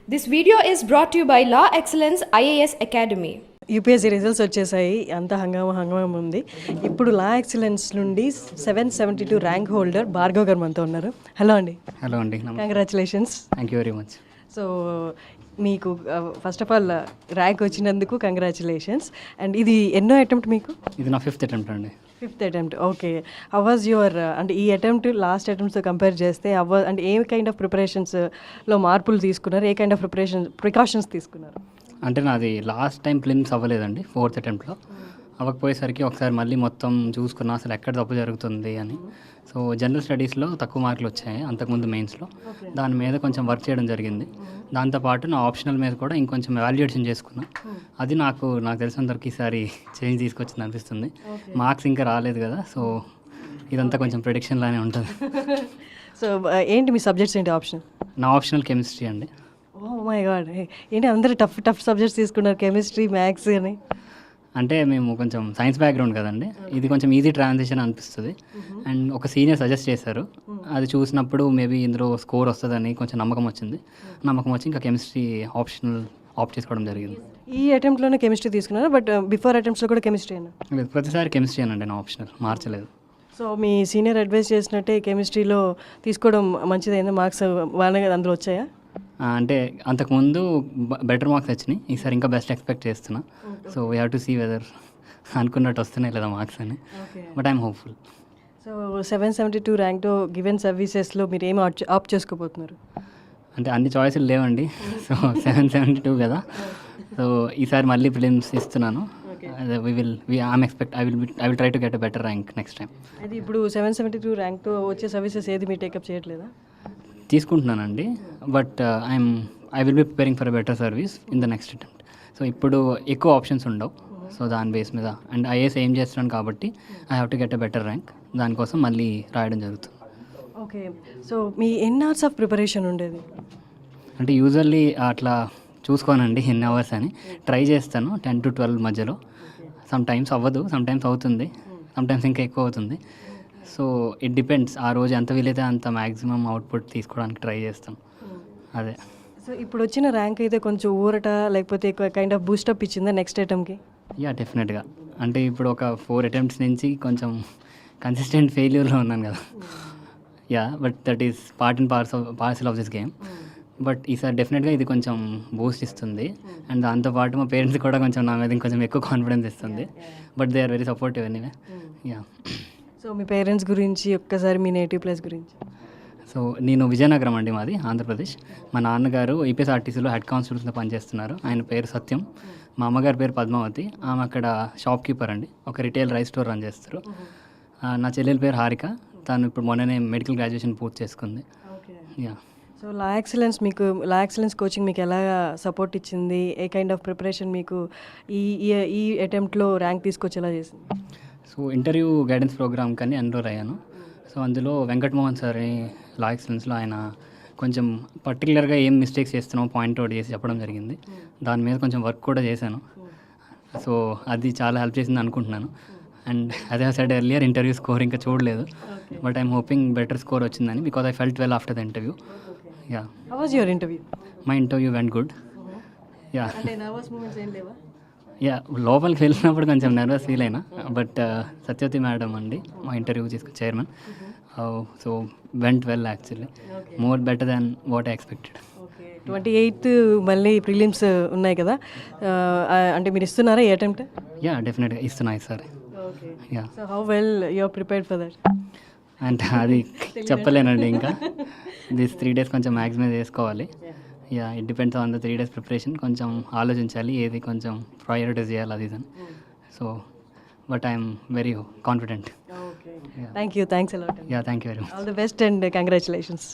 This video is brought to you by Law Excellence IAS Academy. UPSC results వచ్చేసాయి, అంత హంగామా ఉంది. ఇప్పుడు లా ఎక్సలెన్స్ నుండి 772 ర్యాంక్ హోల్డర్ భార్గవ్ గారు మనతో ఉన్నారు. హలో అండి. హలో అండి. Congratulations. Thank you very much. So మీకు ఫస్ట్ ఆఫ్ ఆల్ ర్యాంక్ వచ్చినందుకు కంగ్రాచులేషన్స్. అండ్ ఇది ఎన్నో అటెంప్ట్ మీకు? ఇది నా 5th అటెంప్ట్ అండి. 5th attempt. Okay. How was your అంటే ఈ అటెంప్ట్ లాస్ట్ అటెంప్ట్తో కంపేర్ చేస్తే అంటే ఏ కైండ్ ఆఫ్ ప్రిపరేషన్స్లో మార్పులు తీసుకున్నారు, ఏ కైండ్ ఆఫ్ ప్రికాషన్స్ తీసుకున్నారు? అంటే నాది లాస్ట్ టైం ప్రిలిమ్స్ అవ్వలేదండి 4th అటెంప్ట్లో. అవ్వకపోయేసరికి ఒకసారి మళ్ళీ మొత్తం చూసుకున్నా అసలు ఎక్కడ తప్పు జరుగుతుంది అని. సో జనరల్ స్టడీస్లో తక్కువ మార్కులు వచ్చాయి అంతకుముందు మెయిన్స్లో. దాని మీద కొంచెం వర్క్ చేయడం జరిగింది. దాంతోపాటు నా ఆప్షనల్ మీద కూడా ఇంకొంచెం ఎవాల్యుయేషన్ చేసుకున్నా. అది నాకు తెలిసినంతవరకు ఈసారి చేంజ్ తీసుకొచ్చింది అనిపిస్తుంది. మార్క్స్ ఇంకా రాలేదు కదా, సో ఇదంతా కొంచెం ప్రెడిక్షన్ లానే ఉంటుంది. సో ఏంటి మీ సబ్జెక్ట్స్ ఏంటి ఆప్షన్? నా ఆప్షనల్ కెమిస్ట్రీ అండి. ఓ మై గాడ్, ఏంటి అందరూ టఫ్ సబ్జెక్ట్స్ తీసుకున్నారు, కెమిస్ట్రీ, మ్యాథ్స్ అని? అంటే మేము కొంచెం సైన్స్ బ్యాక్గ్రౌండ్ కదండి, ఇది కొంచెం ఈజీ ట్రాన్సిషన్ అనిపిస్తుంది. అండ్ ఒక సీనియర్ సజెస్ట్ చేశారు, అది చూసినప్పుడు మేబీ ఇందులో స్కోర్ వస్తుందని కొంచెం నమ్మకం వచ్చి ఇంకా కెమిస్ట్రీ ఆప్ట్ చేసుకోవడం జరిగింది. ఈ అటెంప్ట్లోనే కెమిస్ట్రీ తీసుకున్నారు, బట్ బిఫోర్ అటెంప్ట్స్లో కూడా కెమిస్ట్రీ అయినా? లేదు, ప్రతిసారి కెమిస్ట్రీ అనండి నా ఆప్షనల్, మార్చలేదు. సో మీ సీనియర్ అడ్వైస్ చేసినట్టే కెమిస్ట్రీలో తీసుకోవడం మంచిదైందా? మార్క్స్ బాగానే అందులో వచ్చాయా? అంటే అంతకుముందు బెటర్ మార్క్స్ వచ్చినాయి, ఈసారి ఇంకా బెస్ట్ ఎక్స్పెక్ట్ చేస్తున్నా. So we have to see whether అనుకున్నట్టు వస్తున్నాయి లేదా మార్క్స్ అని, బట్ ఐఎమ్ హోప్ఫుల్. సో 772 ర్యాంక్తో గివెన్ సర్వీసెస్లో మీరు ఏమి ఆప్ట్ చేసుకోబోతున్నారు? అంటే అన్ని చాయిస్లు లేవండి, సో 772 కదా, సో ఈసారి మళ్ళీ ప్రిలిమ్స్ ఇస్తున్నాను. I will try to get a better rank next time. అది ఇప్పుడు 772 ర్యాంక్తో వచ్చే సర్వీసెస్ ఏది మీరు టేకప్ చేయట్లేదా? తీసుకుంటున్నానండి, but I will be preparing for a better service in the next attempt. So ఇప్పుడు ఎక్కువ ఆప్షన్స్ ఉండవు, సో దాని బేస్ మీద అండ్ ఐఏఎస్ ఏం చేస్తున్నాను కాబట్టి I have to get a better rank, దానికోసం మళ్ళీ రాయడం జరుగుతుంది. ఓకే. సో మీ ఎన్ని అవర్స్ ఆఫ్ ప్రిపరేషన్ ఉండేది? అంటే యూజువల్లీ అట్లా చూసుకోనండి ఎన్ని అవర్స్ అని, ట్రై చేస్తాను 10 to 12 మధ్యలో. సమ్ టైమ్స్ అవ్వదు, సమ్ టైమ్స్ అవుతుంది, సమ్ టైమ్స్ ఇంకా ఎక్కువ అవుతుంది. సో ఇట్ డిపెండ్స్, ఆ రోజు ఎంత వీలైతే అంత మ్యాక్సిమం అవుట్పుట్ తీసుకోవడానికి ట్రై చేస్తాం. అదే. సో ఇప్పుడు వచ్చిన ర్యాంక్ అయితే కొంచెం ఊరట లేకపోతే కైండ్ ఆఫ్ బూస్టప్ ఇచ్చిందా నెక్స్ట్ అటెంప్ట్కి? యా, డెఫినెట్గా. అంటే ఇప్పుడు ఒక 4 అటెంప్ట్స్ నుంచి కొంచెం కన్సిస్టెంట్ ఫెయిల్యూర్లో ఉన్నాను కదా. Yeah, but that is part and parcel of this game. But ఈసారి డెఫినెట్గా ఇది కొంచెం బూస్ట్ ఇస్తుంది, అండ్ దాంతోపాటు మా పేరెంట్స్ కూడా కొంచెం నా మీద ఇంకొంచెం ఎక్కువ కాన్ఫిడెన్స్ ఇస్తుంది. But they are very supportive anyway. Yeah. So మీ పేరెంట్స్ గురించి ఒక్కసారి మీ నేటివ్ ప్లేస్ గురించి? సో నేను విజయనగరం అండి, మాది ఆంధ్రప్రదేశ్. మా నాన్నగారు ఈపీఎస్ఆర్టీసీలో హెడ్ కానిస్టేబుల్స్లో పనిచేస్తున్నారు, ఆయన పేరు సత్యం. మా అమ్మగారి పేరు పద్మావతి, ఆమె అక్కడ షాప్ కీపర్ అండి, ఒక రిటైల్ రైస్ స్టోర్ రన్ చేస్తారు. నా చెల్లెల పేరు హారిక, తను ఇప్పుడు మొన్ననే మెడికల్ గ్రాడ్యుయేషన్ పూర్తి చేసుకుంది. యా. సో లా ఎక్సలెన్స్ కోచింగ్ మీకు ఎలా సపోర్ట్ ఇచ్చింది? ఏ కైండ్ ఆఫ్ ప్రిపరేషన్ మీకు ఈ అటెంప్ట్లో ర్యాంక్ తీసుకొచ్చేలా చేసింది? సో ఇంటర్వ్యూ గైడెన్స్ ప్రోగ్రామ్ కానీ ఎన్రోల్ అయ్యాను. సో అందులో వెంకటమోహన్ సార్ లా ఎక్సలెన్స్లో ఆయన కొంచెం పర్టికులర్గా ఏం మిస్టేక్స్ చేస్తున్నామో పాయింట్అవుట్ చేసి చెప్పడం జరిగింది. దాని మీద కొంచెం వర్క్ కూడా చేశాను. సో అది చాలా హెల్ప్ చేసింది అనుకుంటున్నాను. అండ్ అదే సైడ్ ఎర్లియర్ ఇంటర్వ్యూ స్కోర్ ఇంకా చూడలేదు, but I'm hoping better score వచ్చిందని, because I felt well after the interview. Yeah. How was your interview? My interview went good. Yeah. అంటే నర్వస్ మూమెంట్స్ ఏం లేవా? యా, లోపలికి వెళ్ళినప్పుడు కొంచెం నర్వస్ ఫీల్ అయినా, బట్ సత్యవతి మేడం అండి మా interview chairman. So went well actually, more better than what I expected. 28th మళ్ళీ ప్రిలిమ్స్ ఉన్నాయి కదా, అంటే మీరు ఇస్తున్నారా ఈ అటెంప్ట్? యా, డెఫినెట్గా ఇస్తున్నా ఈసారి. Yeah. So how well you are prepared for that? అంటే అది చెప్పలేనండి, ఇంకా దిస్ 3 days కొంచెం మ్యాక్సిమైజ్ చేసుకోవాలి. Yeah, it depends on the 3 days preparation. కొంచెం ఆలోచించాలి ఏది కొంచెం ప్రయారిటైజ్ చేయాలి అది అని. So but I'm very confident. Thank you. Thanks a lot. Yeah, thank you very much. All the best and congratulations.